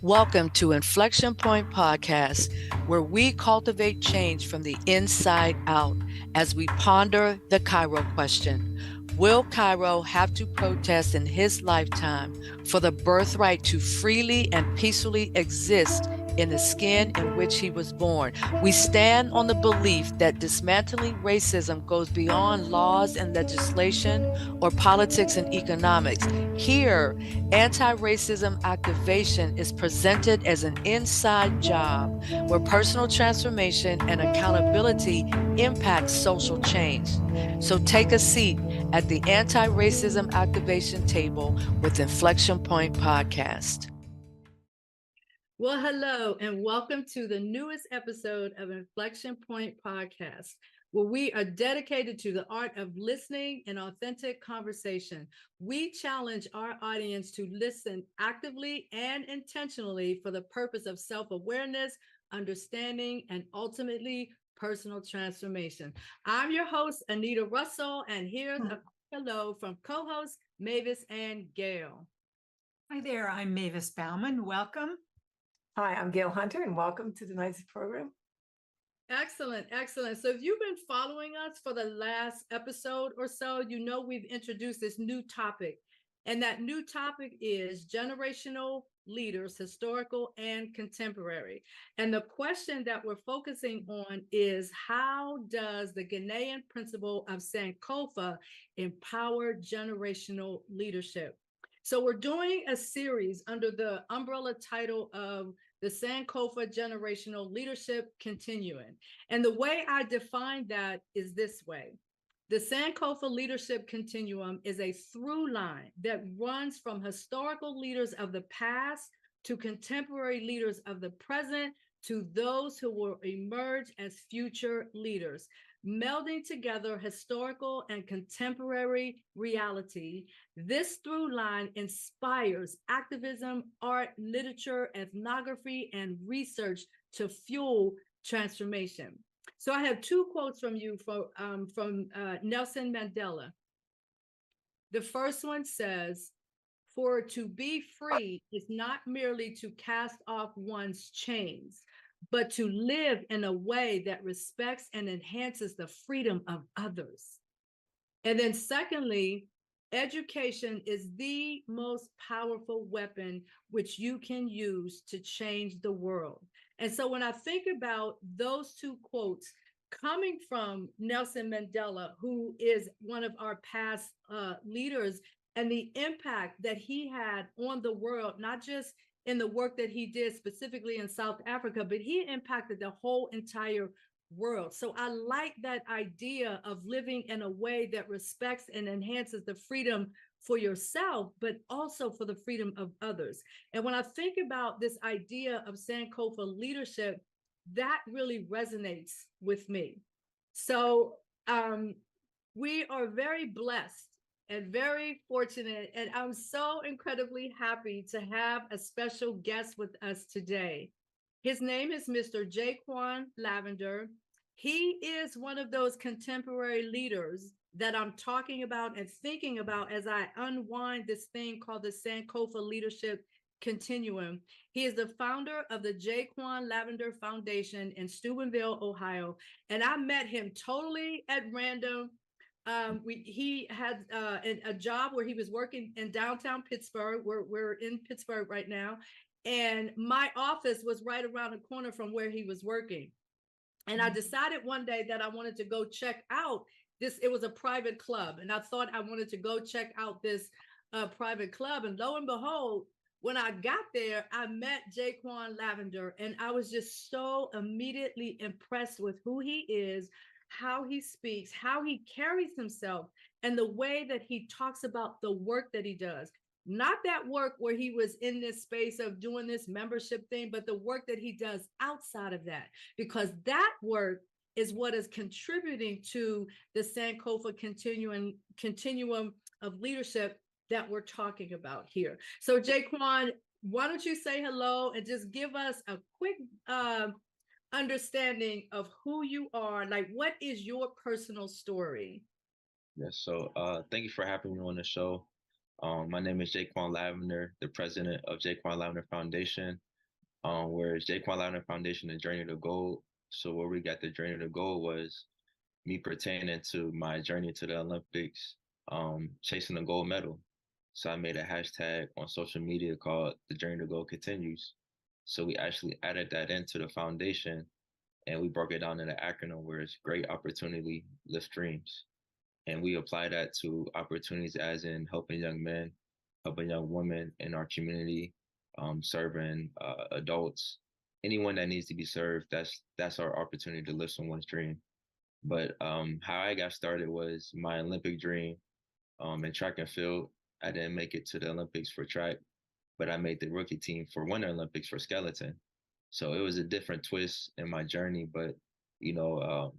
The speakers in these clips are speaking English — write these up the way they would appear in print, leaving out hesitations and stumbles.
Welcome to Inflection Point Podcast, where we cultivate change from the inside out as we ponder the Cairo question. Will Cairo have to protest in his lifetime for the birthright to freely and peacefully exist in the skin in which he was born? We stand on the belief that dismantling racism goes beyond laws and legislation or politics and economics. Here, anti-racism activation is presented as an inside job where personal transformation and accountability impact social change. So take a seat at the anti-racism activation table with Inflection Point Podcast. Well, hello, and welcome to the newest episode of Inflection Point Podcast, where we are dedicated to the art of listening and authentic conversation. We challenge our audience to listen actively and intentionally for the purpose of self-awareness, understanding, and ultimately personal transformation. I'm your host, Anita Russell, and here's a hello from co-hosts Mavis and Gail. Hi there, I'm Mavis Bauman. Welcome. Hi, I'm Gail Hunter, and welcome to tonight's program. Excellent, excellent. So if you've been following us for the last episode or so, you know we've introduced this new topic. And that new topic is generational leaders, historical and contemporary. And the question that we're focusing on is, how does the Ghanaian principle of Sankofa empower generational leadership? So we're doing a series under the umbrella title of the Sankofa Generational Leadership Continuum. And the way I define that is this way. The Sankofa Leadership Continuum is a through line that runs from historical leaders of the past to contemporary leaders of the present to those who will emerge as future leaders, melding together historical and contemporary reality. This through line inspires activism, art, literature, ethnography, and research to fuel transformation. So I have two quotes from you from Nelson Mandela. The first one says, "For to be free is not merely to cast off one's chains, but to live in a way that respects and enhances the freedom of others." And then secondly, education is the most powerful weapon which you can use to change the world. And so when I think about those two quotes coming from Nelson Mandela, who is one of our past leaders, and the impact that he had on the world, not just in the work that he did specifically in South Africa, but he impacted the whole entire world. So I like that idea of living in a way that respects and enhances the freedom for yourself, but also for the freedom of others. And when I think about this idea of Sankofa leadership, that really resonates with me. So we are very blessed and very fortunate, and I'm so incredibly happy to have a special guest with us today. His name is Mr. Ja'Quan Lavender. He is one of those contemporary leaders that I'm talking about and thinking about as I unwind this thing called the Sankofa Leadership Continuum. He is the founder of the Ja'Quan Lavender Foundation in Steubenville, Ohio. And I met him totally at random. He had a job where he was working in downtown Pittsburgh. We're in Pittsburgh right now. And my office was right around the corner from where he was working. And I decided one day that I wanted to go check out this. It was a private club. And I thought I wanted to go check out this private club. And lo and behold, when I got there, I met Ja'Quan Lavender. And I was just so immediately impressed with who he is, how he speaks, how he carries himself, and the way that he talks about the work that he does. Not that work where he was in this space of doing this membership thing, but the work that he does outside of that, because that work is what is contributing to the Sankofa continuum of leadership that we're talking about here. So Ja'Quan, why don't you say hello and just give us a quick understanding of who you are? Like, what is your personal story? Yes, so thank you for having me on the show. My name is Ja'Quan Lavender, the president of Ja'Quan Lavender Foundation. whereas Ja'Quan Lavender Foundation, the Journey to Gold. So where we got the Journey to Gold was me pertaining to my journey to the Olympics, chasing the gold medal. So I made a hashtag on social media called The Journey to Gold Continues. So we actually added that into the foundation and we broke it down in an acronym where it's great opportunity, lift dreams. And we apply that to opportunities as in helping young men, helping young women in our community, serving adults, anyone that needs to be served. That's our opportunity to live someone's dream. But how I got started was my Olympic dream in track and field. I didn't make it to the Olympics for track, but I made the rookie team for Winter Olympics for skeleton. So it was a different twist in my journey, but you know,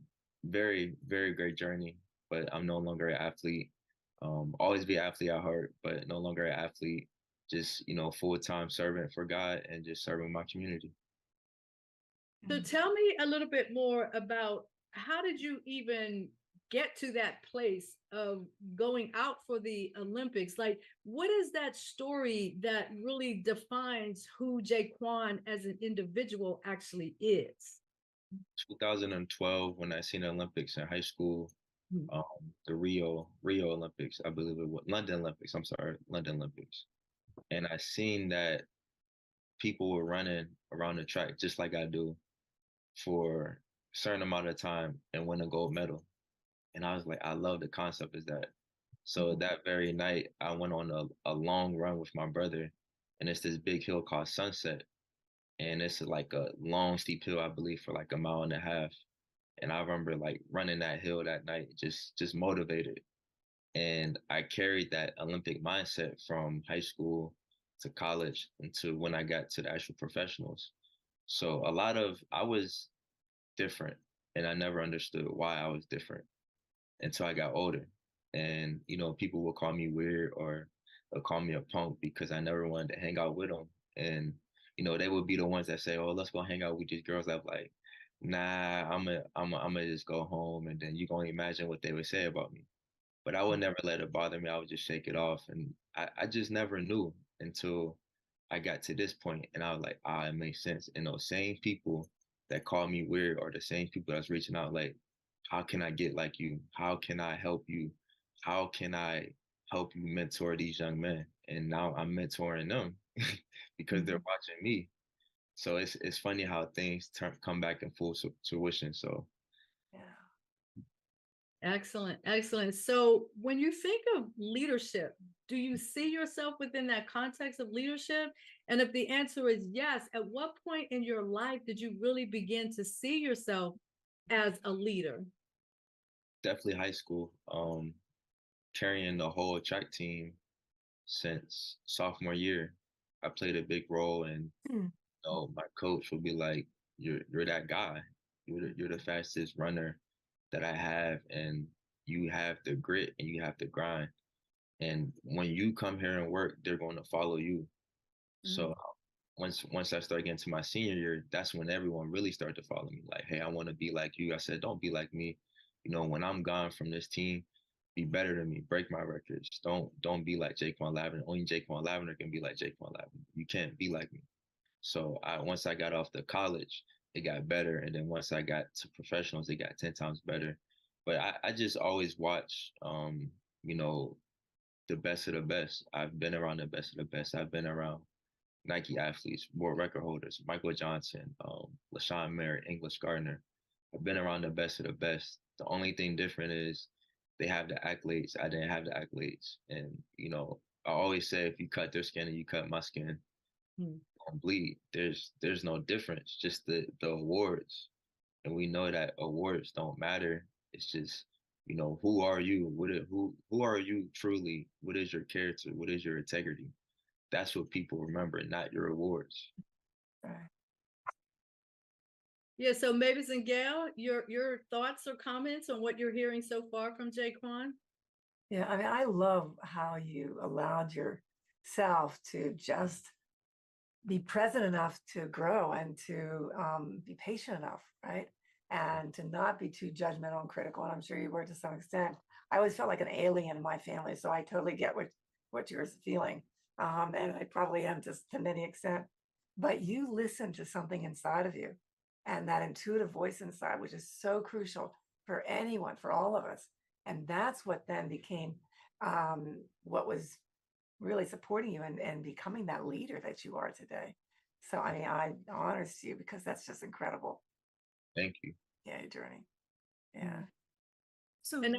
very, very great journey. But I'm no longer an athlete. Always be an athlete at heart, but no longer an athlete. Just full-time servant for God and just serving my community. So tell me a little bit more about how did you even get to that place of going out for the Olympics? Like, what is that story that really defines who Ja'Quan as an individual actually is? 2012, when I seen the Olympics in high school, Mhm. the Rio Olympics, I believe it was London Olympics. I'm sorry, London Olympics, and I seen that people were running around the track just like I do for a certain amount of time and win a gold medal. And I was like, I love the concept of that. So that very night, I went on a long run with my brother, and it's this big hill called Sunset, and it's like a long steep hill, I believe, for like a mile and a half. And I remember like running that hill that night, just motivated. And I carried that Olympic mindset from high school to college into when I got to the actual professionals. So I was different and I never understood why I was different until I got older. And, people will call me weird or they'll call me a punk because I never wanted to hang out with them. And, they would be the ones that say, oh, let's go hang out with these girls. I'm like, nah, I'm gonna just go home. And then you can only imagine what they would say about me. But I would never let it bother me. I would just shake it off. And I just never knew until I got to this point. And I was like, it makes sense. And those same people that call me weird are the same people that's reaching out like, how can I get like you? How can I help you? How can I help you mentor these young men? And now I'm mentoring them because they're watching me. So it's funny how things come back in full fruition. So Yeah. Excellent, excellent. So when you think of leadership, do you see yourself within that context of leadership? And if the answer is yes, at what point in your life did you really begin to see yourself as a leader? definitely high school, carrying the whole track team since sophomore year. I played a big role, and my coach would be like, "You're that guy. You're the fastest runner that I have, and you have the grit and you have the grind. And when you come here and work, they're going to follow you." So once I started getting to my senior year, that's when everyone really started to follow me. Like, hey, I want to be like you. I said, don't be like me. When I'm gone from this team, be better than me. Break my records. Don't be like Ja'Quan Lavender. Only Ja'Quan Lavender can be like Ja'Quan Lavender. You can't be like me. So once I got off the college, it got better, and then once I got to professionals, it got 10 times better. But I just always watch, you know, the best of the best. I've been around the best of the best. I've been around Nike athletes, world record holders, Michael Johnson, LaShawn Merritt, English Gardner. I've been around the best of the best. The only thing different is they have the accolades. I didn't have the accolades. And, I always say if you cut their skin and you cut my skin, Mhm. don't bleed. There's no difference, just the awards. And we know that awards don't matter. It's just, who are you? Who are you truly? What is your character? What is your integrity? That's what people remember, not your awards. Right. Yeah, so Mavis and Gail, your thoughts or comments on what you're hearing so far from Ja'Quan? Yeah, I mean, I love how you allowed yourself to just be present enough to grow and to be patient enough, right? And to not be too judgmental and critical. And I'm sure you were to some extent. I always felt like an alien in my family, so I totally get what you're feeling. And I probably am to many extent. but you listen to something inside of you and that intuitive voice inside, which is so crucial for anyone, for all of us. And that's what then became what was really supporting you and becoming that leader that you are today. So, I mean, I honors you because that's just incredible. Thank you. Yeah, your journey. Yeah. So And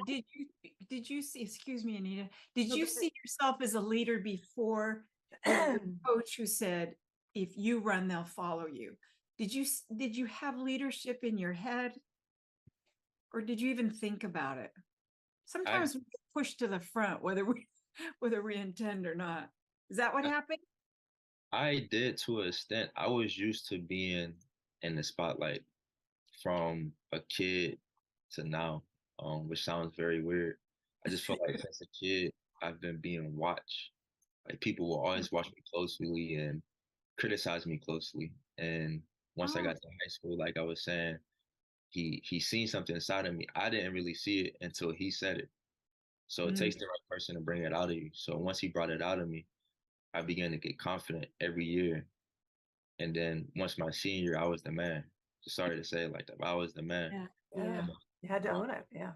did you see, excuse me, Anita, did No, you go ahead. see yourself as a leader before you were the coach who said, if you run, they'll follow you? Did you have leadership in your head, or did you even think about it? Sometimes we get pushed to the front, whether we intend or not. Is that what happened? I did to an extent. I was used to being in the spotlight from a kid to now, which sounds very weird. I just felt like since a kid, I've been being watched. Like people will always watch me closely and criticize me closely. And once I Oh. got to high school, like I was saying, he seen something inside of me. I didn't really see it until he said it. So it takes the right person to bring it out of you. So once he brought it out of me, I began to get confident every year. And then once my senior year, I was the man. Sorry to say it like that, but I was the man. Yeah. You had to own it. Yeah.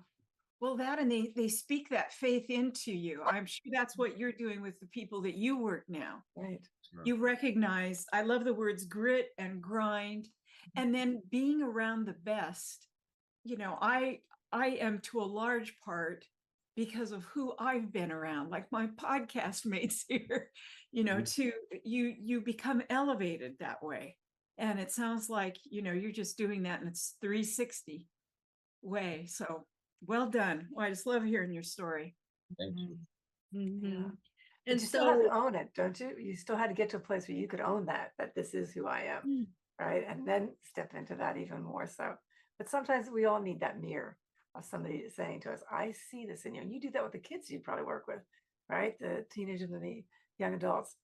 Well, that, and they speak that faith into you. I'm sure that's what you're doing with the people that you work now. Right. You recognize, I love the words grit and grind, and then being around the best. You know, I am to a large part because of who I've been around, like my podcast mates here, you know, to you become elevated that way. And it sounds like, you know, you're just doing that, and it's 360 way. So well done. Well, I just love hearing your story. Thank you. Yeah. But And you still have to so, own it, don't you? You still had to get to a place where you could own that this is who I am, right? And then step into that even more so. But sometimes we all need that mirror of somebody saying to us, I see this in you. And you do that with the kids you probably work with, right? The teenagers and the young adults.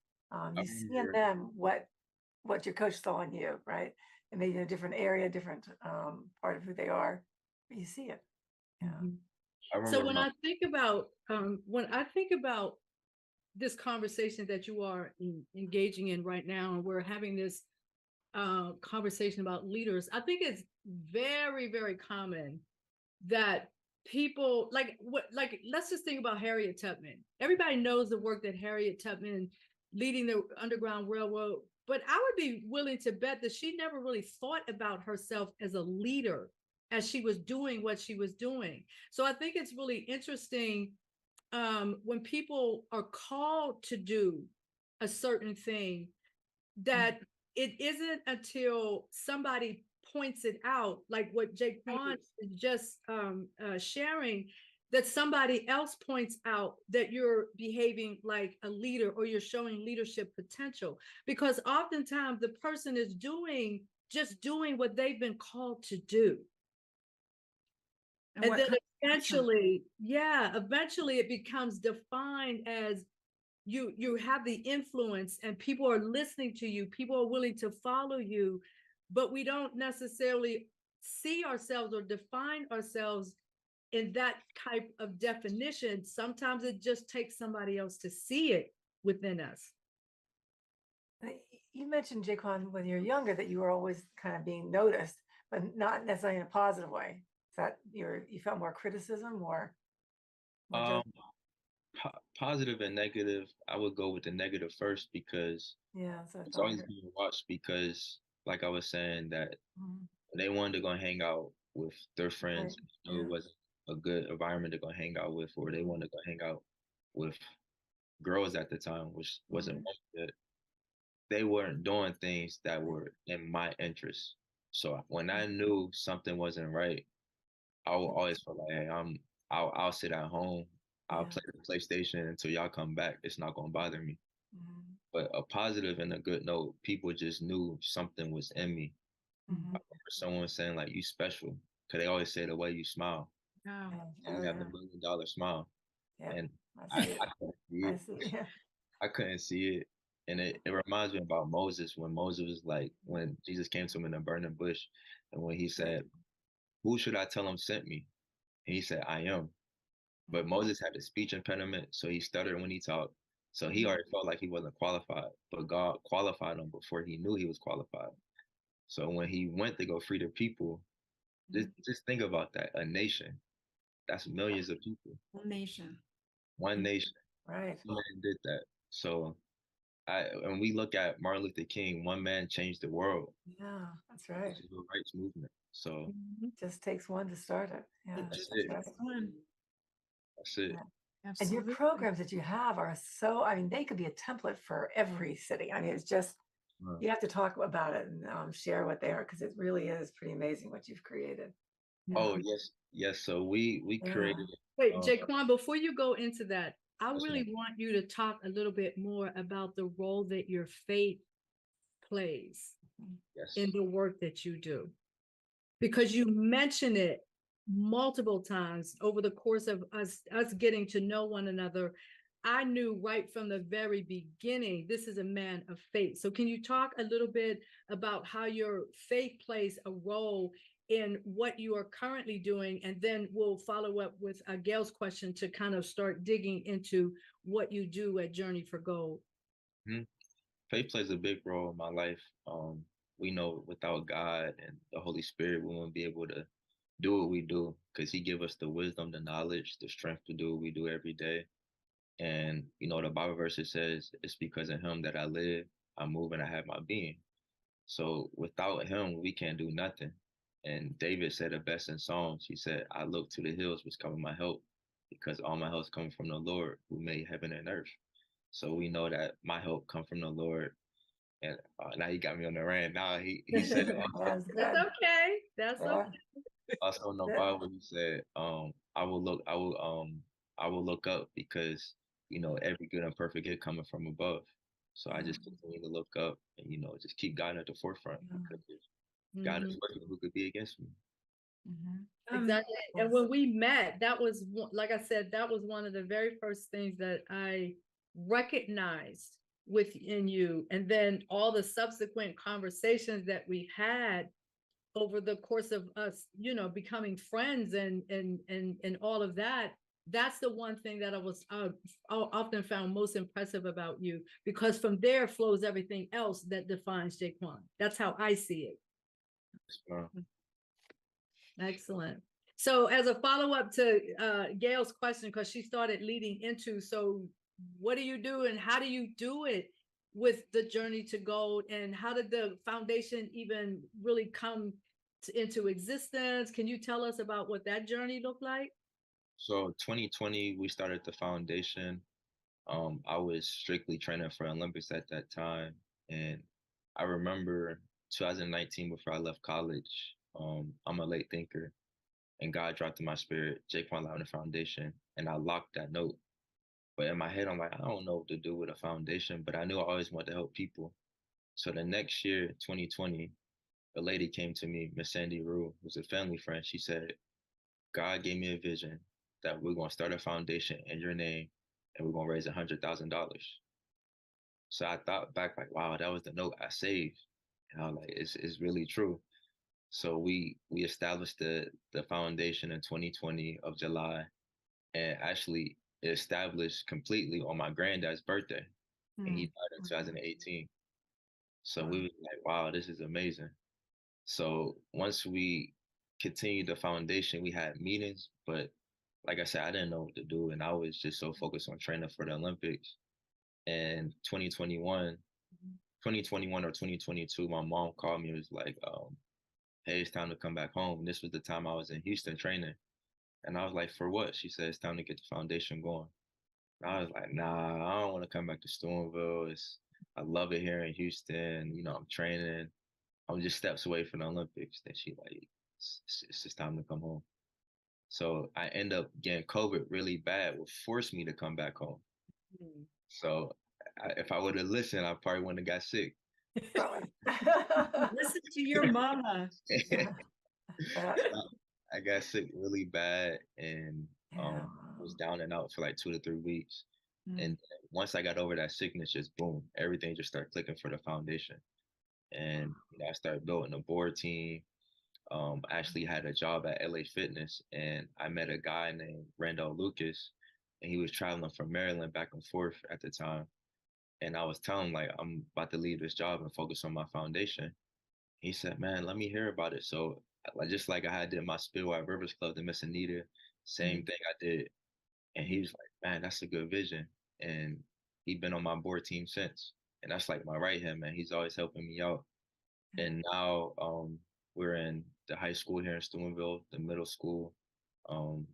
You see in them what your coach saw in you, right? And maybe in a different area, different part of who they are, but you see it. Yeah. so when I think about this conversation that you are engaging in right now, and we're having this conversation about leaders, I think it's very, very common that people let's just think about Harriet Tubman. Everybody knows the work that Harriet Tubman leading the Underground Railroad, but I would be willing to bet that she never really thought about herself as a leader as she was doing what she was doing. So I think it's really interesting when people are called to do a certain thing, that it isn't until somebody points it out, like what Ja'Quan is just sharing, that somebody else points out that you're behaving like a leader or you're showing leadership potential. Because oftentimes the person is doing what they've been called to do. And then eventually it becomes defined as you have the influence and people are listening to you, people are willing to follow you, but we don't necessarily see ourselves or define ourselves in that type of definition. Sometimes it just takes somebody else to see it within us. You mentioned, Ja'Quan, when you're younger, that you were always kind of being noticed, but not necessarily in a positive way. Is that you felt more criticism or? Positive and negative. I would go with the negative first because it's always being watched because, like I was saying, that they wanted to go hang out with their friends. It wasn't a good environment to go hang out with, or they wanted to go hang out with girls at the time, which wasn't good. They weren't doing things that were in my interest. So when I knew something wasn't right, I would always feel like, hey, I'll sit at home. I'll play the PlayStation until y'all come back. It's not gonna bother me. But a positive and a good note, people just knew something was in me. I remember someone saying like, "You special," because they always say the way you smile. You have the $1 million smile, and I couldn't see it. I couldn't see it, and it reminds me about Moses when Moses was like, when Jesus came to him in a burning bush, and when he said, "Who should I tell him sent me?" And he said, "I am." But Moses had a speech impediment, so he stuttered when he talked. So he already felt like he wasn't qualified, but God qualified him before he knew he was qualified. So when he went to go free the people, just think about that. A nation, that's millions of people. One nation. One nation. Right. Someone did that. So when we look at Martin Luther King, one man changed the world. Yeah, that's right. The civil rights movement. So Just takes one to start it. Yeah, It that's just it. takes one. That's it. Yeah. And Absolutely. your programs that you have are so, I mean, they could be a template for every city. I mean, it's just, Right. you have to talk about it and share what they are, because it really is pretty amazing what you've created. Oh, yes. Yes. So we Yeah. created Wait, um, Ja'Quan, before you go into that, I Yes, really want you to talk a little bit more about the role that your faith plays yes. in the work that you do, because you mention it multiple times over the course of us getting to know one another. I knew right from the very beginning, this is a man of faith. So can you talk a little bit about how your faith plays a role in what you are currently doing? And then we'll follow up with Gail's question to kind of start digging into what you do at Journey for Gold. Mhm. Faith plays a big role in my life. We know without God and the Holy Spirit, we won't be able to do what we do because He give us the wisdom, the knowledge, the strength to do what we do every day. And the Bible verse it says, "It's because of Him that I live, I move, and I have my being." So without Him, we can't do nothing. And David said it best in Psalms. He said, "I look to the hills, which come my help, because all my help comes from the Lord, who made heaven and earth." So we know that my help come from the Lord. And now he got me on the rant. Now he said That's That's good. okay. That's Yeah. okay. also in the Yeah. Bible he said, I will look up because every good and perfect gift coming from above. So I just continue to look up and just keep God at the forefront because if God is Mhm. with me, who could be against me? Exactly. And when we met, that was like I said, that was one of the very first things that I recognized within you. And then all the subsequent conversations that we've had over the course of us, becoming friends and all of that. That's the one thing that I often found most impressive about you, because from there flows everything else that defines Ja'Quan. That's how I see it. Uh, Excellent. So as a follow-up to Gail's question, because she started leading into, so what do you do and how do you do it with the Journey to Gold, and how did the foundation even really come into existence? Can you tell us about what that journey looked like? So 2020, we started the foundation. I was strictly training for Olympics at that time, and I remember 2019 before I left college. I'm a late thinker, and God dropped in my spirit Ja'Quan Lavender Foundation, and I locked that note. But in my head, I'm like, I don't know what to do with a foundation, but I knew I always wanted to help people. So the next year, 2020, a lady came to me, Miss Sandy Rue, who's a family friend. She said, God gave me a vision that we're going to start a foundation in your name and we're going to raise $100,000. So I thought back like, wow, that was the note I saved. And I was like, it's really true. So we established the foundation in 2020 of July, and actually established completely on my granddad's birthday, and he died in 2018. So we was like, wow, this is amazing. So once we continued the foundation, we had meetings, but like I said, I didn't know what to do, and I was just so focused on training for the Olympics. And 2021 or 2022, my mom called me and was like, hey, it's time to come back home. And this was the time I was in Houston training. And I was like, for what? She said, it's time to get the foundation going. And I was like, nah, I don't want to come back to Stormville. I love it here in Houston. I'm training. I'm just steps away from the Olympics. Then she like, it's just time to come home. So I end up getting COVID really bad, which forced me to come back home. So if I would have listened, I probably wouldn't have got sick. Listen to your mama. I got sick really bad and was down and out for like 2 to 3 weeks. And once I got over that sickness, just boom, everything just started clicking for the foundation. And I started building a board team. I actually had a job at LA Fitness, and I met a guy named Randall Lucas, and he was traveling from Maryland back and forth at the time. And I was telling him, like, I'm about to leave this job and focus on my foundation. He said, man, let me hear about it. So like, just like I did my spill at Rivers Club to Miss Anita, same thing I did. And he was like, man, that's a good vision. And he's been on my board team since. And that's like my right hand man. He's always helping me out. And now we're in the high school here in Steubenville, the middle school.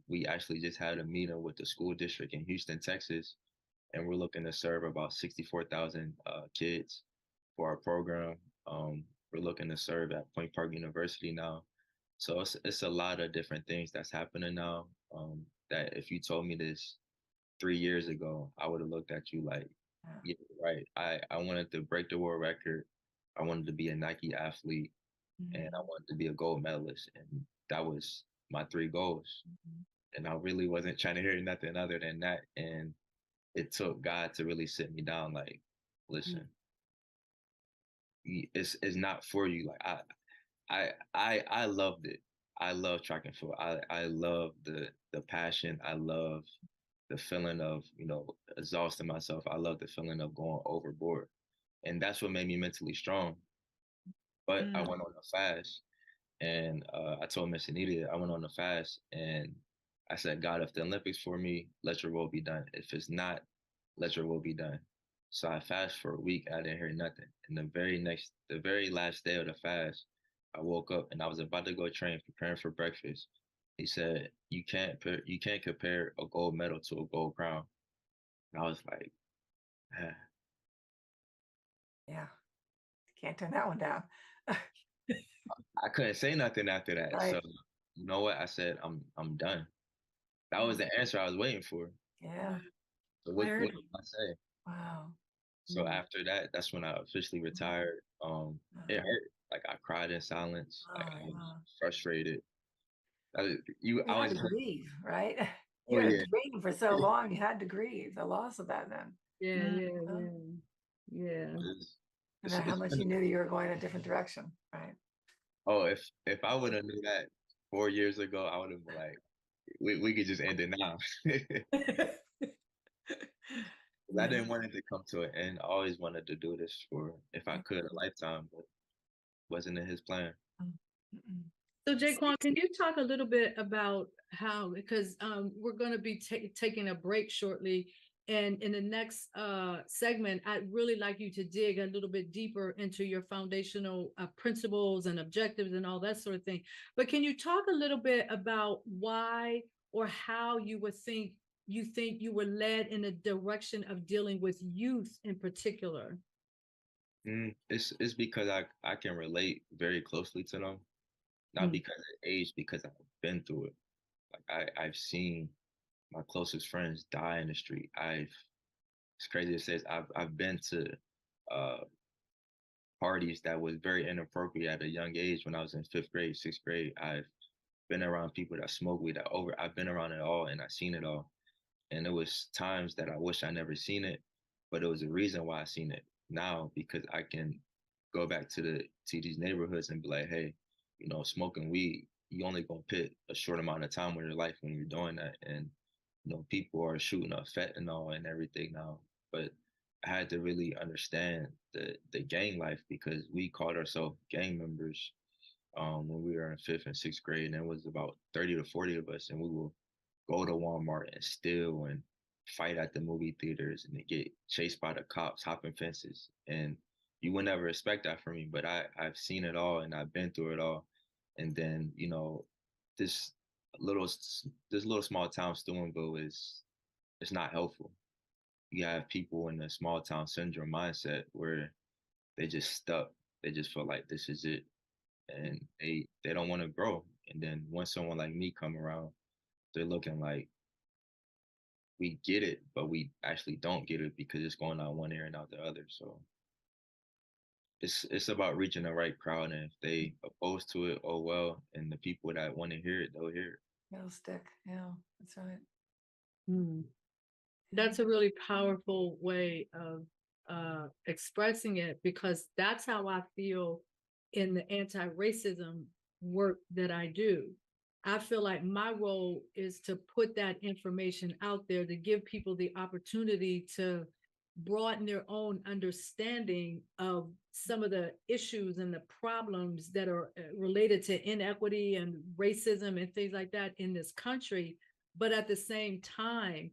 We actually just had a meeting with the school district in Houston, Texas, and we're looking to serve about 64,000 kids for our program. We're looking to serve at Point Park University now. So it's a lot of different things that's happening now. That if you told me this 3 years ago, I would have looked at you like, yeah, right. I wanted to break the world record. I wanted to be a Nike athlete, and I wanted to be a gold medalist. And that was my 3 goals. And I really wasn't trying to hear nothing other than that. And it took God to really sit me down, like, listen, it's not for you. Like I loved it. I love track and field. I love the passion. I love the feeling of, exhausting myself. I love the feeling of going overboard. And that's what made me mentally strong. But I went on a fast, and I told Miss Anita I went on a fast, and I said, God, if the Olympics for me, let your will be done. If it's not, let your will be done. So I fasted for a week. I didn't hear nothing. And the very last day of the fast, I woke up and I was about to go train, preparing for breakfast. He said, you can't compare a gold medal to a gold crown. And I was like, ah. Yeah. Can't turn that one down. I couldn't say nothing after that. Right. So you know what? I said, I'm done. That was the answer I was waiting for. Yeah. So what did I say? Wow. So after that, that's when I officially retired. It hurt. Like I cried in silence. Like I was frustrated. I You had to grieve, right? Oh, You had yeah. a dream for so long. You had to grieve the loss of that then. Yeah. And then how much you knew you were going a different direction, right? Oh, if I would have knew that 4 years ago, I would have been like, we could just end it now. I didn't want it to come to an end. I always wanted to do this for, if I could, a lifetime, but wasn't in his plan. So Ja'Quan, can you talk a little bit about how, because we're going to be taking a break shortly, and in the next segment, I'd really like you to dig a little bit deeper into your foundational principles and objectives and all that sort of thing. But can you talk a little bit about why or how you think you were led in a direction of dealing with youth in particular? It's because I can relate very closely to them. Not because of age, because I've been through it. Like I've seen my closest friends die in the street. It's crazy to say, I've been to parties that was very inappropriate at a young age when I was in 5th grade, 6th grade. I've been around people that smoke weed, I've been around it all, and I've seen it all. And it was times that I wish I never seen it, but it was a reason why I seen it now, because I can go back to these neighborhoods and be like, hey, smoking weed, you only gonna put a short amount of time of your life when you're doing that. And people are shooting up fentanyl and everything now. But I had to really understand the gang life, because we called ourselves gang members when we were in 5th and 6th grade, and there was about 30 to 40 of us, and we will go to Walmart and steal and fight at the movie theaters and get chased by the cops, hopping fences. And you would never expect that from me, but I've seen it all and I've been through it all. And then, this little small town Steubenville it's not helpful. You have people in the small town syndrome mindset where they just stuck. They just feel like this is it. And they don't want to grow. And then when someone like me come around, they're looking like, we get it, but we actually don't get it because it's going out one ear and out the other. So it's about reaching the right crowd, and if they opposed to it, oh well. And the people that want to hear it, they'll hear it. It'll stick. Yeah, that's right. That's a really powerful way of expressing it, because that's how I feel in the anti-racism work that I do. I feel like my role is to put that information out there to give people the opportunity to broaden their own understanding of some of the issues and the problems that are related to inequity and racism and things like that in this country. But at the same time,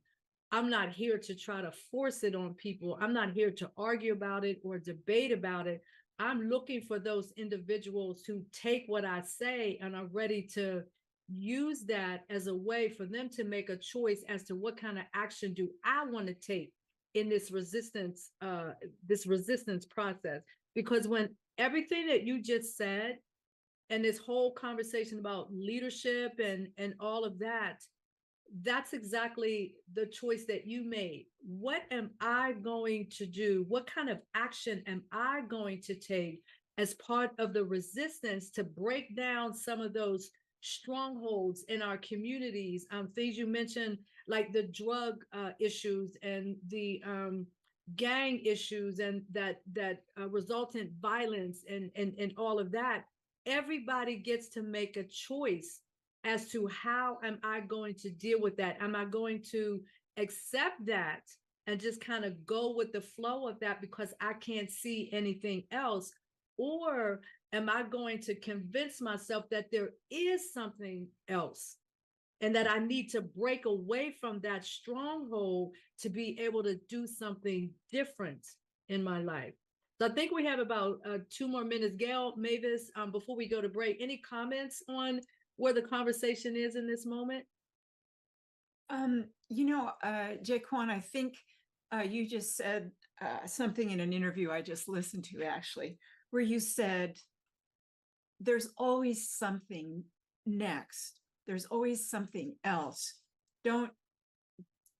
I'm not here to try to force it on people. I'm not here to argue about it or debate about it. I'm looking for those individuals who take what I say and are ready to use that as a way for them to make a choice as to what kind of action do I want to take in this resistance process. Because when everything that you just said and this whole conversation about leadership and all of that, that's exactly the choice that you made. What am I going to do? What kind of action am I going to take as part of the resistance to break down some of those strongholds in our communities? Things you mentioned, like the drug issues and the gang issues and that resultant violence and all of that. Everybody gets to make a choice as to how am I going to deal with that? Am I going to accept that and just kind of go with the flow of that because I can't see anything else? Or am I going to convince myself that there is something else and that I need to break away from that stronghold to be able to do something different in my life? So I think we have about 2 more minutes. Gail, Mavis, before we go to break, any comments on where the conversation is in this moment? Ja'Quan, I think you just said something in an interview I just listened to, actually, where you said, there's always something next. There's always something else. Don't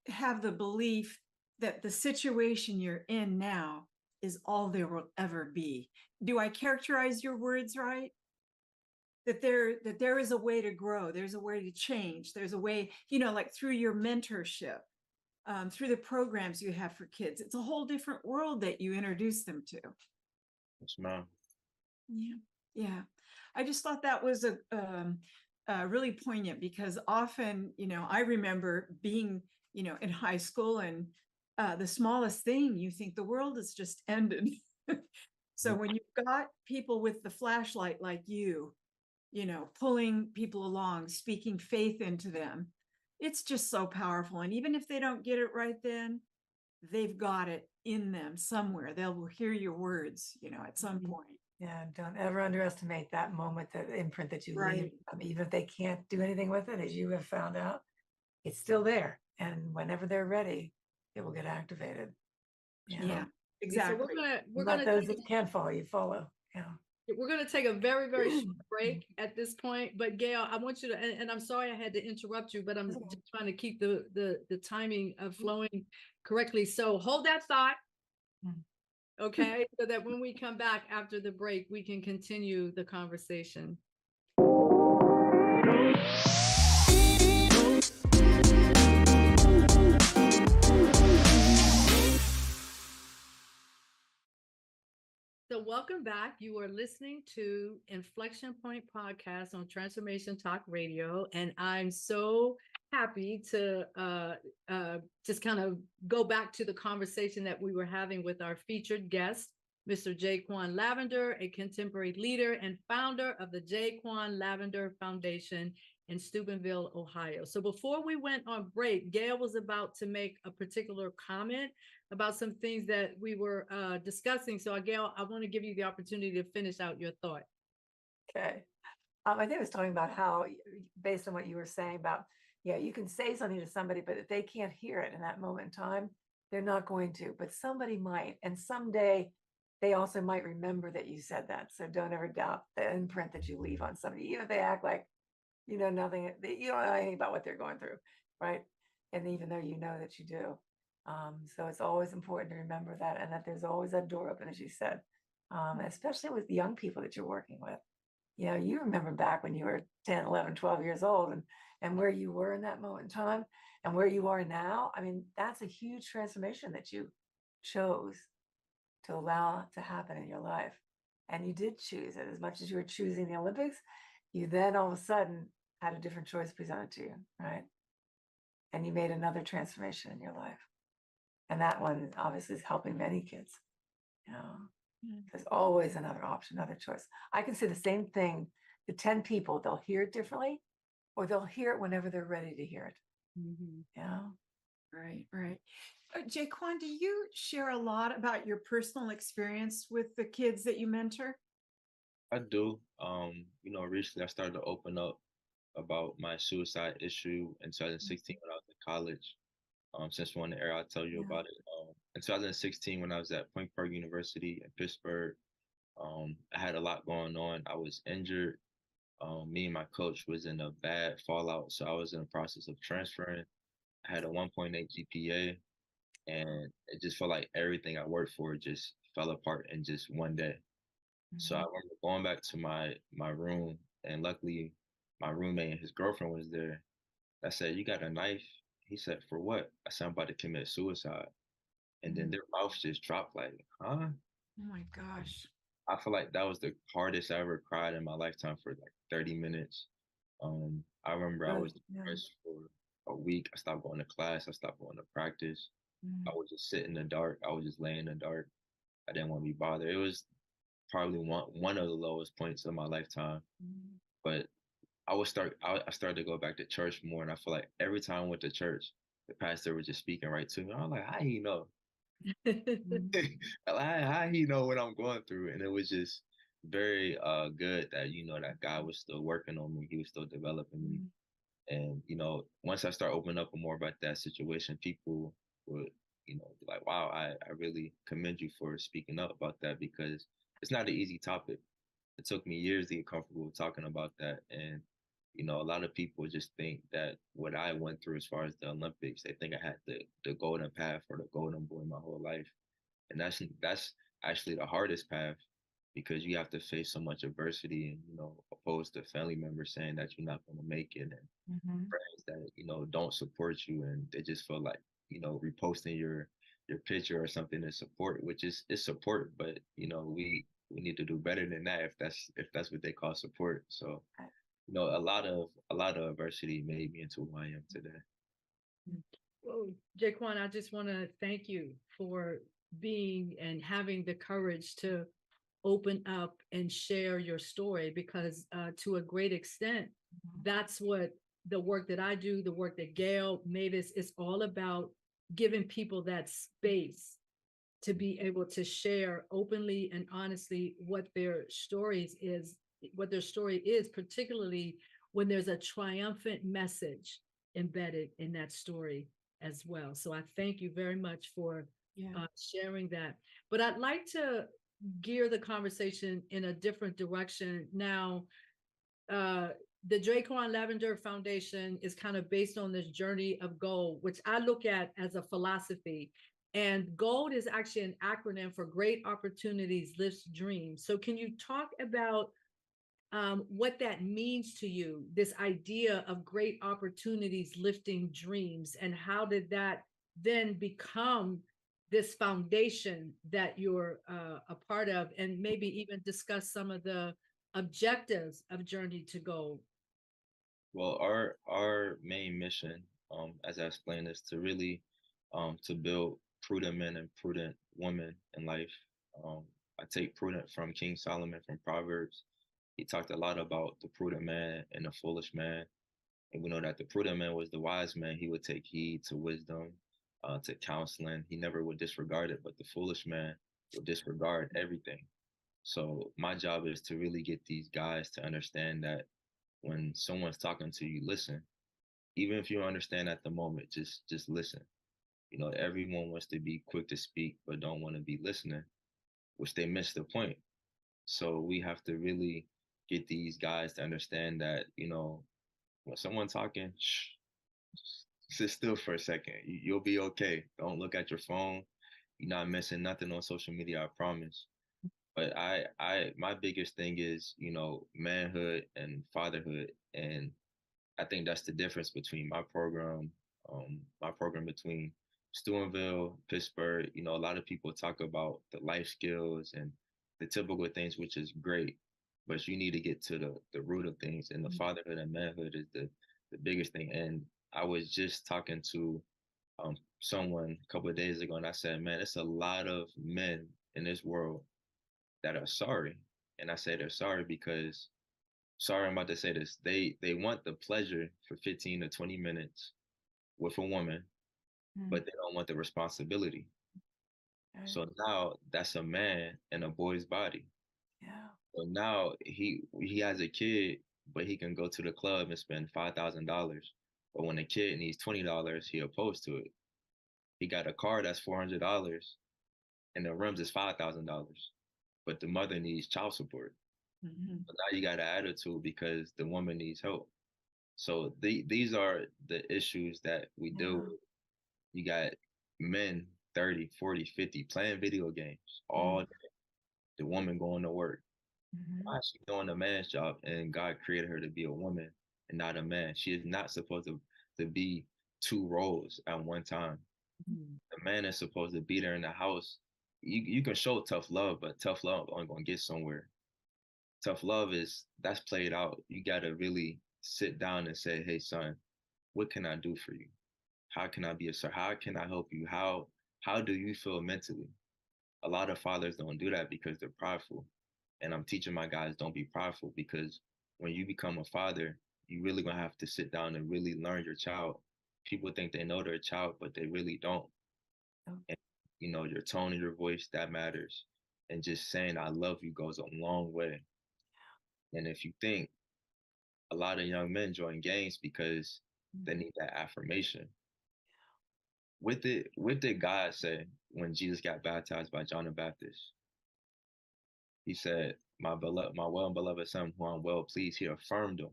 have the belief that the situation you're in now is all there will ever be. Do I characterize your words right? That there is a way to grow, there's a way to change, there's a way, like through your mentorship, through the programs you have for kids. It's a whole different world that you introduce them to. Yes, ma'am. Yeah. I just thought that was a really poignant, because often, I remember being, in high school, and the smallest thing, you think the world has just ended. So when you've got people with the flashlight like you, pulling people along, speaking faith into them, it's just so powerful. And even if they don't get it right then, they've got it in them somewhere. They'll hear your words, at some point. Yeah, don't ever underestimate that moment, that imprint that you leave. Right. Even if they can't do anything with it, as you have found out, it's still there. And whenever they're ready, it will get activated. Yeah, So exactly. we're Let gonna those that can follow you follow. Yeah. we're going to take a very, very short break at this point. But Gail, I want you to, and I'm sorry I had to interrupt you, but I'm just trying to keep the timing of flowing correctly. So hold that thought. Okay. So that when we come back after the break, we can continue the conversation. So welcome back. You are listening to Inflection Point podcast on Transformation Talk Radio, and I'm so happy to just kind of go back to the conversation that we were having with our featured guest, Mr. Ja'Quan Lavender, a contemporary leader and founder of the Ja'Quan Lavender Foundation in Steubenville, Ohio. So before we went on break, Gail was about to make a particular comment about some things that we were discussing. So Gail, I want to give you the opportunity to finish out your thought. Okay. I think I was talking about how, based on what you were saying about, you can say something to somebody, but if they can't hear it in that moment in time, they're not going to, but somebody might. And someday they also might remember that you said that. So don't ever doubt the imprint that you leave on somebody, even if they act like you know nothing, you don't know anything about what they're going through, right? And even though you know that you do. So it's always important to remember that, and that there's always a door open, as you said, especially with the young people that you're working with. You remember back when you were 10, 11, 12 years old, and where you were in that moment in time and where you are now. I mean, that's a huge transformation that you chose to allow to happen in your life. And you did choose it. As much as you were choosing the Olympics, you then all of a sudden had a different choice presented to you, right? And you made another transformation in your life. And that one obviously is helping many kids. You know, there's always another option, another choice. I can say the same thing to 10 people. They'll hear it differently, or they'll hear it whenever they're ready to hear it. Yeah. Right, right. Ja'Quan, do you share a lot about your personal experience with the kids that you mentor? I do. You know, recently I started to open up about my suicide issue in 2016 when I was in college. Since one era, I'll tell you Yeah. about it. In 2016, when I was at Point Park University in Pittsburgh, I had a lot going on. I was injured. Me and my coach was in a bad fallout, so I was in the process of transferring. I had a 1.8 GPA, and it just felt like everything I worked for just fell apart in just one day. So I remember going back to my room, and luckily, my roommate and his girlfriend was there. I said, "You got a knife?" He said, "For what?" I said, "I'm about to commit suicide." And then their mouths just dropped like, "Huh?" Oh my gosh. I feel like that was the hardest I ever cried in my lifetime for like 30 minutes. I remember I Really? was Yeah. depressed for a week. I stopped going to class. I stopped going to practice. I Mm. would just sit in the dark. I would just lay in the dark. I didn't want to be bothered. It was probably one of the lowest points of my lifetime. But I started to go back to church more, and I feel like every time I went to church, the pastor was just speaking right to me. I'm like, how he know? How he know what I'm going through? And it was just very good that that God was still working on me. He was still developing me. And once I start opening up more about that situation, people would be like, wow, I really commend you for speaking up about that, because it's not an easy topic. It took me years to get comfortable talking about that. And a lot of people just think that what I went through as far as the Olympics, they think I had the golden path or the golden boy my whole life. And that's actually the hardest path, because you have to face so much adversity, and opposed to family members saying that you're not going to make it, and friends that don't support you, and they just feel like reposting your picture or something to support, which is support, but we need to do better than that, if that's what they call support. So a lot of adversity made me into who I am today. Well, Ja'Quan, I just want to thank you for being and having the courage to open up and share your story, because to a great extent, that's what the work that I do, the work that Gail, Mavis, is all about: giving people that space to be able to share openly and honestly what their story is, particularly when there's a triumphant message embedded in that story as well. So I thank you very much for sharing that. But I'd like to gear the conversation in a different direction now. The Ja'Quan Lavender Foundation is kind of based on this journey of gold, which I look at as a philosophy. And GOLD is actually an acronym for Great Opportunities Lifts Dreams. So can you talk about what that means to you, this idea of great opportunities lifting dreams, and how did that then become this foundation that you're a part of, and maybe even discuss some of the objectives of Journey to Gold? Well, our main mission, as I explained, is to really to build prudent men and prudent women in life. I take prudent from King Solomon from Proverbs. He talked a lot about the prudent man and the foolish man. And we know that the prudent man was the wise man. He would take heed to wisdom, to counseling. He never would disregard it, but the foolish man would disregard everything. So my job is to really get these guys to understand that when someone's talking to you, listen. Even if you don't understand at the moment, just listen. Everyone wants to be quick to speak, but don't want to be listening, which they miss the point. So we have to really get these guys to understand that, when someone's talking, shh, sit still for a second. You'll be okay. Don't look at your phone. You're not missing nothing on social media, I promise. But my biggest thing is, manhood and fatherhood. And I think that's the difference between my program between Steubenville, Pittsburgh. A lot of people talk about the life skills and the typical things, which is great. but you need to get to the root of things. And the fatherhood and manhood is the biggest thing. And I was just talking to someone a couple of days ago, and I said, man, it's a lot of men in this world that are sorry. And I say they're sorry because, sorry, I'm about to say this. They want the pleasure for 15 to 20 minutes with a woman, but they don't want the responsibility. Right. So now that's a man in a boy's body. Yeah. So now he has a kid, but he can go to the club and spend $5,000. But when the kid needs $20, he opposed to it. He got a car that's $400, and the rims is $5,000. But the mother needs child support. But now you got an attitude because the woman needs help. So these are the issues that we deal with. You got men 30, 40, 50 playing video games all day. The woman going to work. Why is she doing a man's job? And God created her to be a woman and not a man. She is not supposed to be two roles at one time. The man is supposed to be there in the house. You can show tough love, but tough love ain't gonna get somewhere. Tough love that's played out. You gotta really sit down and say, hey son, what can I do for you? How can I be a sir? How can I help you? How do you feel mentally? A lot of fathers don't do that because they're prideful. And I'm teaching my guys, don't be prideful, because when you become a father, you really gonna have to sit down and really learn your child. People think they know their child, but they really don't. And your tone of your voice, that matters. And just saying I love you goes a long way. And if you think, a lot of young men join gangs because they need that affirmation. What did God say when Jesus got baptized by John the Baptist? He said, my well and beloved son, who I'm well pleased, he affirmed him.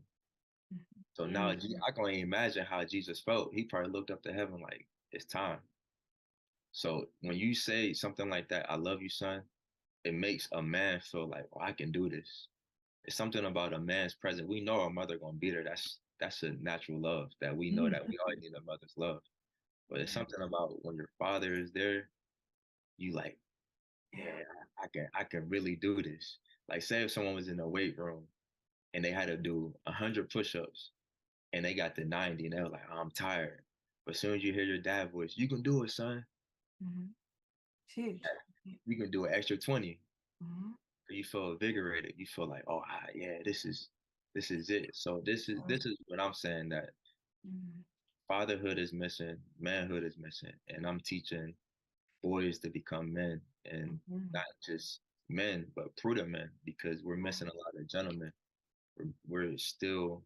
So now I can only imagine how Jesus felt. He probably looked up to heaven like, it's time. So when you say something like that, I love you, son, it makes a man feel like, oh, I can do this. It's something about a man's presence. We know our mother gonna be there. That's a natural love that we know that we all need a mother's love. But it's something about when your father is there, you like, yeah, I can really do this. Like say if someone was in the weight room and they had to do 100 push-ups and they got to 90 and they were like, oh, I'm tired. But as soon as you hear your dad voice, you can do it, son. Huge. You can do an extra 20. You feel invigorated. You feel like, oh yeah, this is it. So this is what I'm saying, that fatherhood is missing, manhood is missing, and I'm teaching boys to become men, and not just men, but prudent men, because we're missing a lot of gentlemen. We're still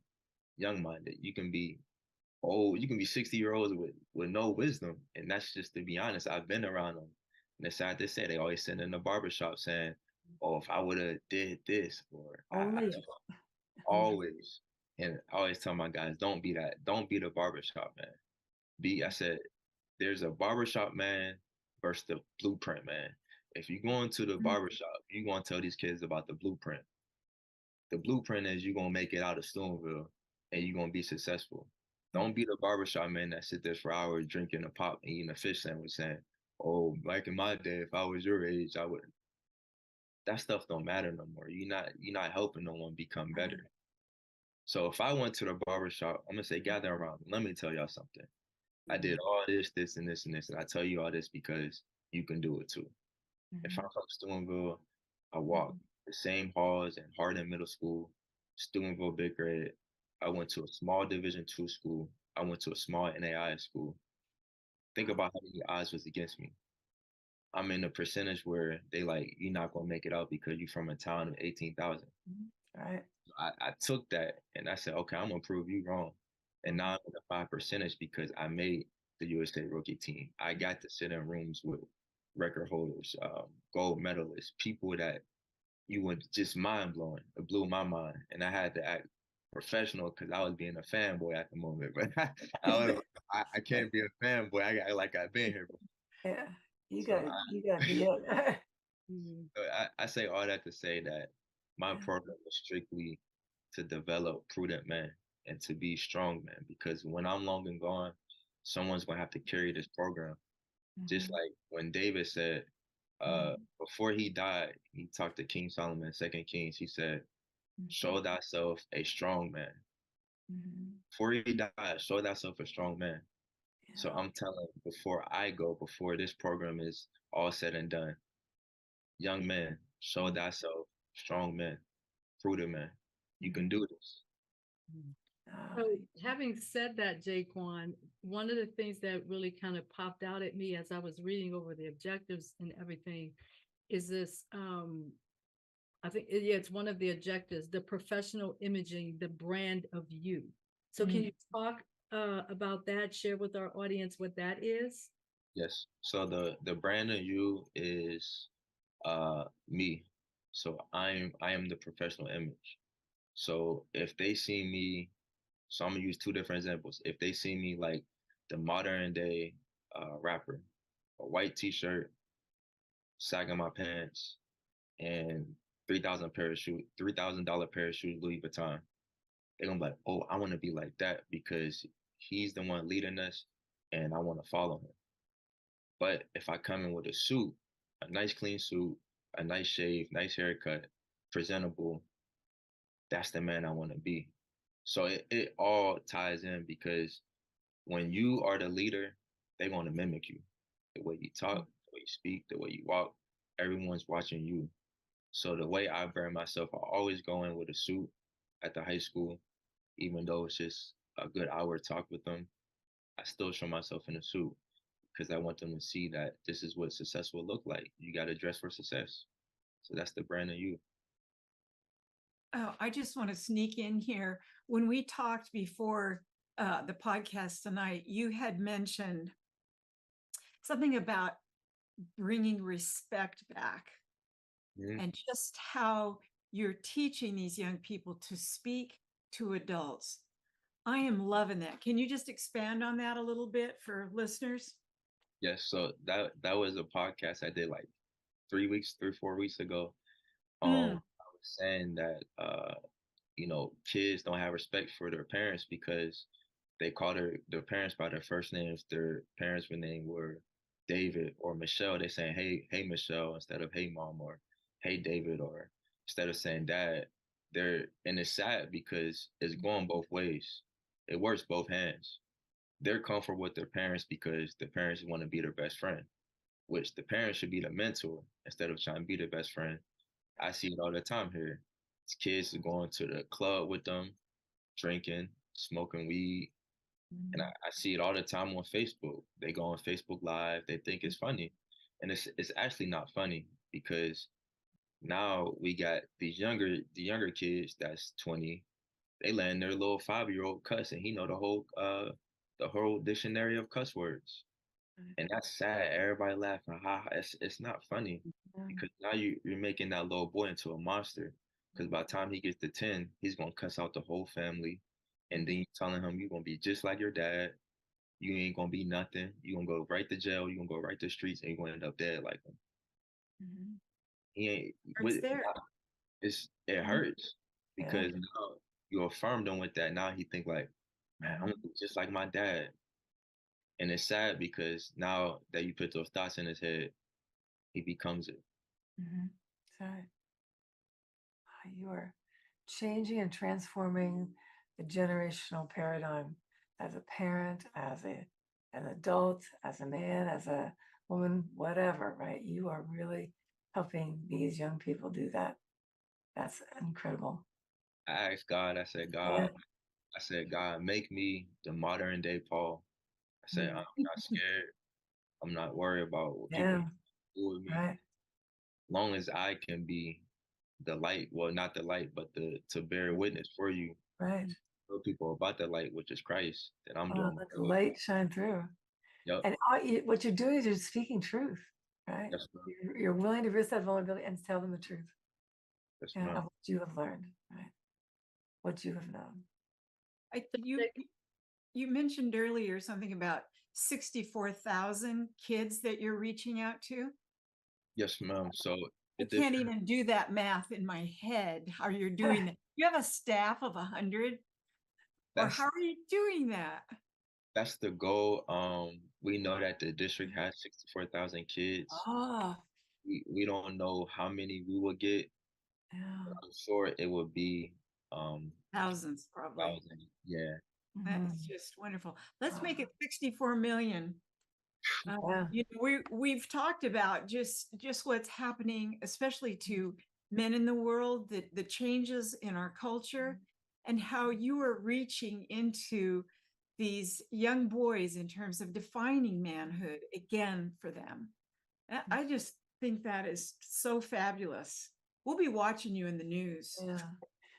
young-minded. You can be old, you can be 60-year-olds with no wisdom, and that's just, to be honest, I've been around them. And it's sad to say, they always sit in the barbershop saying, oh, if I would have did this, or always. And I always tell my guys, don't be the barbershop man. I said, there's a barbershop man versus the blueprint man. If you go into the barbershop, you're going to tell these kids about the blueprint. The blueprint is you're going to make it out of Steubenville and you're going to be successful. Don't be the barbershop man that sit there for hours drinking a pop and eating a fish sandwich saying, oh, back in my day, if I was your age, I would. That stuff don't matter no more. You're not helping no one become better. So if I went to the barbershop, I'm going to say, gather around. Let me tell y'all something. I did all this, this, and this, and this. And I tell you all this because you can do it too. If I'm from Steubenville, I walked the same halls in Hardin Middle School, Steubenville Big Red. I went to a small Division II school. I went to a small NAIA school. Think about how many odds was against me. I'm in a percentage where they like, you're not going to make it out because you're from a town of 18,000. Right. I took that and I said, okay, I'm going to prove you wrong. And now I'm in the 5% because I made the USA rookie team. I got to sit in rooms with record holders, gold medalists, people that you would just mind blowing. It blew my mind. And I had to act professional because I was being a fanboy at the moment. But I can't be a fanboy. I got like I've been here before. Yeah, you got to be it. I say all that to say that my program is strictly to develop prudent men and to be strong men, because when I'm long and gone, someone's going to have to carry this program. Just like when David said, before he died, he talked to King Solomon, 2 Kings, he said, show thyself a strong man. Mhm. Before you die, show thyself a strong man. So Yeah. I'm telling, before I go, before this program is all said and done, young man, show thyself strong men, prudent men. You can do this. Ah, So having said that, Ja'Quan, one of the things that really kind of popped out at me as I was reading over the objectives and everything is this, I think, yeah, it's one of the objectives, the professional imaging, the brand of you. So can Mm. you talk about that, share with our audience what that is? Yes. So the brand of you is me. So I am the professional image. So if they see me, so I'm gonna use two different examples. If they see me like the modern day rapper, a white t-shirt, sagging my pants, and 3,000 $3,000 pair of shoes, Louis Vuitton, they're gonna be like, oh, I want to be like that because he's the one leading us, and I want to follow him. But if I come in with a suit, a nice clean suit, a nice shave, nice haircut, presentable, that's the man I want to be. So it all ties in because when you are the leader, they're going to mimic you. The way you talk, the way you speak, the way you walk, everyone's watching you. So the way I brand myself, I always go in with a suit at the high school, even though it's just a good hour talk with them. I still show myself in a suit because I want them to see that this is what success will look like. You got to dress for success. So that's the brand of you. Oh, I just want to sneak in here. When we talked before the podcast tonight, you had mentioned something about bringing respect back Mhm. and just how you're teaching these young people to speak to adults. I am loving that. Can you just expand on that a little bit for listeners? Yes. So that was a podcast I did like 3 weeks, 4 weeks ago. Mm, I was saying that kids don't have respect for their parents because they call their parents by their first names. Their parents' name were David or Michelle. They saying hey Michelle instead of hey mom or hey David or instead of saying dad. And it's sad because it's going both ways. It works both hands. They're comfortable with their parents because the parents want to be their best friend, which the parents should be the mentor instead of trying to be their best friend. I see it all the time here. These kids are going to the club with them, drinking, smoking weed. And I see it all the time on Facebook. They go on Facebook Live. They think it's funny. And it's actually not funny because now we got the younger kids that's 20. They letting their little 5-year-old cuss and he know the whole dictionary of cuss words. And that's sad. Everybody laughing. Ha, ha. It's not funny because now you're making that little boy into a monster. Because by the time he gets to 10, he's gonna cuss out the whole family, and then you telling him you're gonna be just like your dad. You ain't gonna be nothing. You're gonna go right to jail. You're gonna go right to the streets, and you're gonna end up dead like him. mhm. He ain't. Starts there. It hurts Yeah. because now you affirmed him with that. Now he think like, man, I'm gonna be just like my dad. And it's sad because now that you put those thoughts in his head, he becomes it. Mhm. So you are changing and transforming the generational paradigm as a parent, as an adult, as a man, as a woman, whatever, right? You are really helping these young people do that. That's incredible. I asked God, Yeah. I said, God, make me the modern day Paul. I said, I'm not scared. I'm not worried about what people Yeah. do with me. Right. Long as I can be the light, well, not the light, but to bear witness for you, Right. tell people about the light, which is Christ, that I'm Oh, doing let the good. light shine through. Yep. And what you're doing is you're speaking truth, right? Yes, ma'am. You're willing to risk that vulnerability and tell them the truth. Yes, Yeah, ma'am. of what you have learned, right? What you have known. You mentioned earlier something about 64,000 kids that you're reaching out to. Yes, ma'am. So I it can't different. even do that math in my head, how you're doing that. You have a staff of 100, or That's how are you doing that? that's the goal. We know that the district has 64,000 kids. Oh, We don't know how many we will get, Yeah. I'm sure it would be Thousands, probably. thousand. Yeah. That's Mhm. just wonderful. Let's make Wow. it 64 million. Yeah. You know, we've talked about just what's happening, especially to men in the world, the changes in our culture, and how you are reaching into these young boys in terms of defining manhood again for them. I just think that is so fabulous. We'll be watching you in the news. Yeah.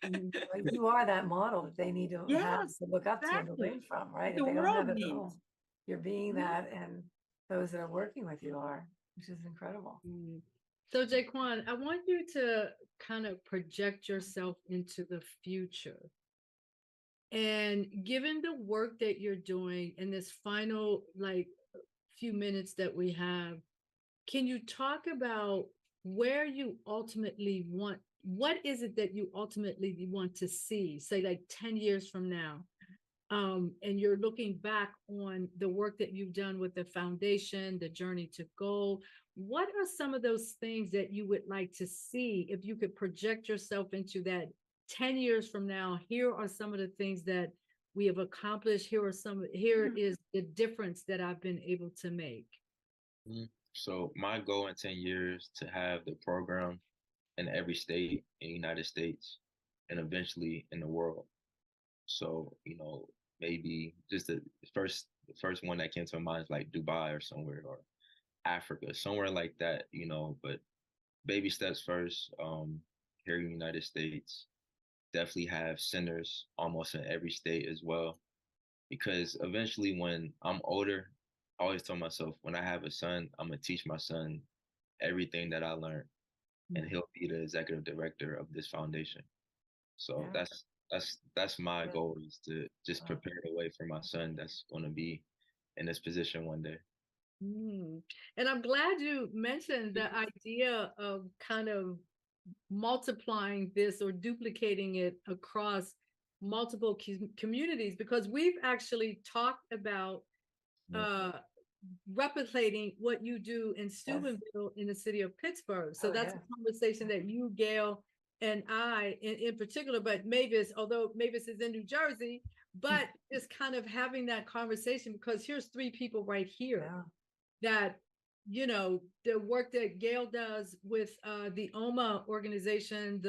But you are that model that they need to have Yes, to look up to and to exactly. learn from, right? The If they don't world have it at needs. home, you're being Yeah. that, and those that are working with you are, which is incredible. Mm. So, Ja'Quan, I want you to kind of project yourself into the future. And given the work that you're doing in this final, like, few minutes that we have, can you talk about where you ultimately want, what is it that you ultimately want to see, say like 10 years from now? And you're looking back on the work that you've done with the foundation, the journey to goal. What are some of those things that you would like to see if you could project yourself into that 10 years from now? Here are some of the things that we have accomplished. Here is the difference that I've been able to make. So my goal in 10 years to have the program in every state in the United States and eventually in the world. So, maybe just the first one that came to my mind is like Dubai or somewhere, or Africa, somewhere like that, but baby steps first. Here in the United States, definitely have centers almost in every state as well. Because eventually when I'm older, I always tell myself when I have a son, I'm gonna teach my son everything that I learned, and he'll be the executive director of this foundation. So Yeah. that's my Yeah. goal, is to just Wow. prepare the way for my son that's gonna be in this position one day. Mm. And I'm glad you mentioned the idea of kind of multiplying this or duplicating it across multiple communities, because we've actually talked about Yeah. uh, replicating what you do in Yes. Steubenville in the city of Pittsburgh. So Oh, that's yeah. a conversation that you, Gail, and I in particular, but Mavis, although Mavis is in New Jersey, but just kind of having that conversation, because here's three people right here Yeah. that, the work that Gail does with the OMA organization,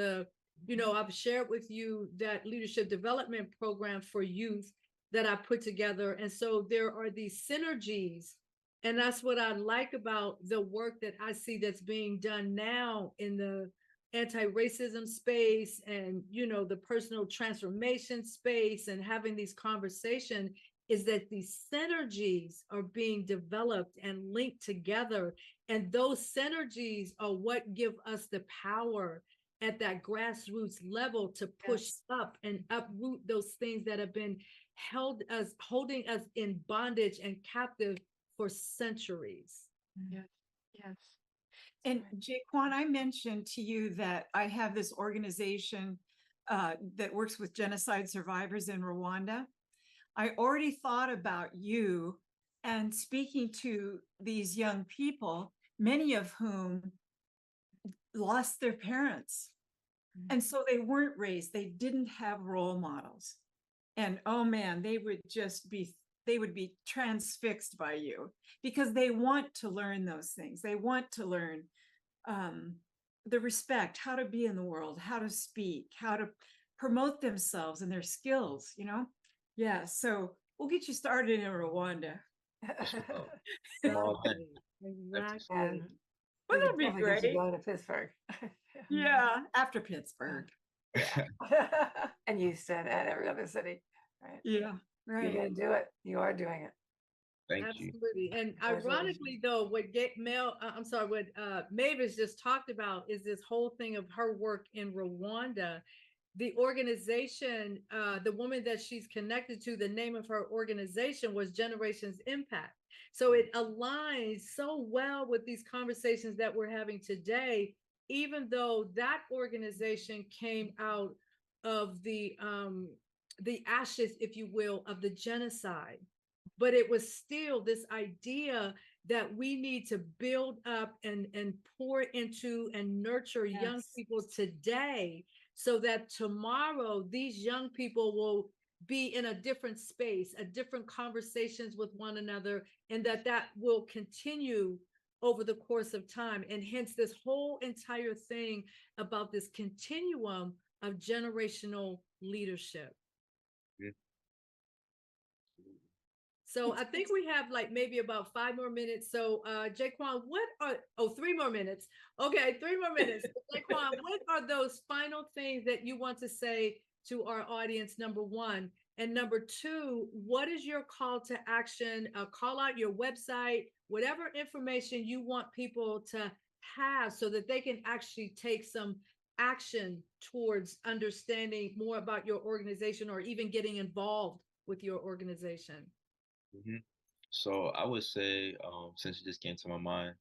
I've shared with you that leadership development program for youth that I put together. And so there are these synergies. And that's what I like about the work that I see that's being done now in the anti-racism space, and, the personal transformation space, and having these conversations, is that these synergies are being developed and linked together. And those synergies are what give us the power at that grassroots level to push up and uproot those things that have been holding us in bondage and captive for centuries. Yes, yes. And Ja'Quan, I mentioned to you that I have this organization that works with genocide survivors in Rwanda. I already thought about you and speaking to these young people, many of whom lost their parents. And so they weren't raised, they didn't have role models. And oh man, they would be transfixed by you, because they want to learn those things. They want to learn the respect, how to be in the world, how to speak, how to promote themselves and their skills, Yeah, so we'll get you started in Rwanda. Small thing. Exactly. And Well, we that'd be definitely get you great. going to Pittsburgh. Yeah, after Pittsburgh. Yeah. And Houston and every other city. Right. Yeah, You're right. gonna do it. You are doing it. Thank you. Absolutely. And Congratulations. ironically, though, what Mavis just talked about is this whole thing of her work in Rwanda. The organization, the woman that she's connected to, the name of her organization was Generations Impact. So it aligns so well with these conversations that we're having today, even though that organization came out of the ashes, if you will, of the genocide. but it was still this idea that we need to build up and pour into and nurture young people today, so that tomorrow these young people will be in a different space, a different conversations with one another, and that will continue over the course of time. And hence this whole entire thing about this continuum of generational leadership. Yeah. So I think we have like maybe about 5 more minutes. So Ja'Quan, 3 more minutes. Okay, 3 more minutes. Ja'Quan, what are those final things that you want to say to our audience, number one? And number two, what is your call to action? Call out your website, whatever information you want people to have so that they can actually take some action towards understanding more about your organization, or even getting involved with your organization. Mm-hmm. So I would say, since it just came to my mind,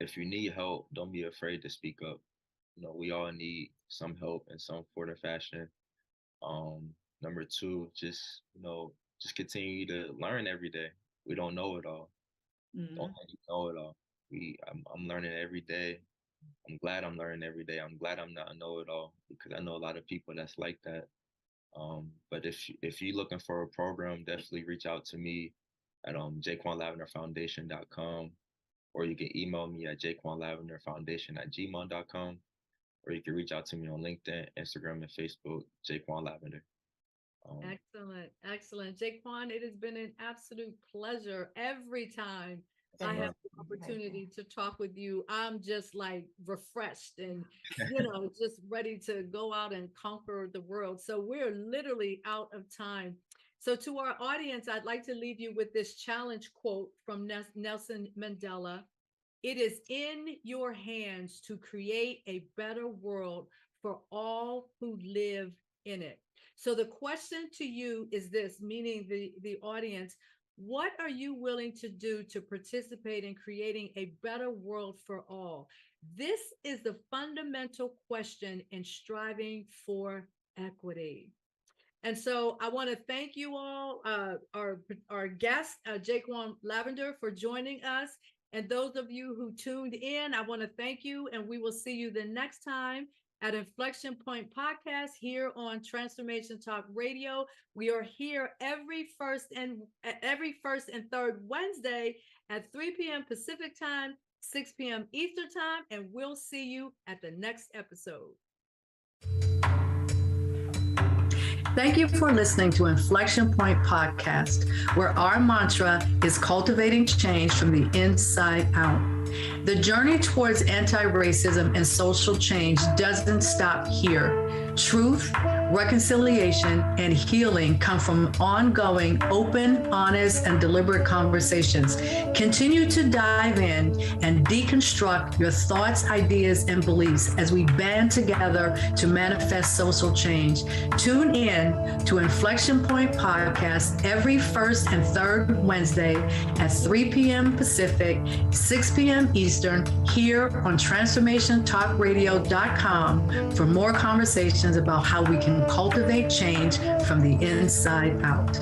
if you need help, don't be afraid to speak up. We all need some help in some form or fashion. Number two, just continue to learn every day. We don't know it all. Don't let you know it all. I'm learning every day. I'm glad I'm learning every day. I'm glad I'm not a know-it-all, because I know a lot of people that's like that. But if you're looking for a program, definitely reach out to me at Ja'QuanLavenderFoundation.com, or you can email me at Ja'QuanLavenderFoundation@gmail.com, or you can reach out to me on LinkedIn, Instagram, and Facebook, Ja'Quan Lavender. Excellent. Ja'Quan, it has been an absolute pleasure every time I have the opportunity to talk with you. I'm just like refreshed and, just ready to go out and conquer the world. So we're literally out of time. So to our audience, I'd like to leave you with this challenge quote from Nelson Mandela. It is in your hands to create a better world for all who live in it. So the question to you is this, meaning the audience, what are you willing to do to participate in creating a better world for all? This is the fundamental question in striving for equity. And so I want to thank you all, our guest, Ja'Quan Lavender, for joining us. And those of you who tuned in, I want to thank you, and we will see you the next time at Inflection Point Podcast here on Transformation Talk Radio. We are here every first and third Wednesday at 3 p.m. Pacific time, 6 p.m. Eastern time, and we'll see you at the next episode. Thank you for listening to Inflection Point Podcast, where our mantra is cultivating change from the inside out. The journey towards anti-racism and social change doesn't stop here. Truth, reconciliation, and healing come from ongoing, open, honest, and deliberate conversations. Continue to dive in and deconstruct your thoughts, ideas, and beliefs as we band together to manifest social change. Tune in to Inflection Point Podcast every first and third Wednesday at 3 p.m. Pacific, 6 p.m. Eastern, here on TransformationTalkRadio.com for more conversations about how we can cultivate change from the inside out.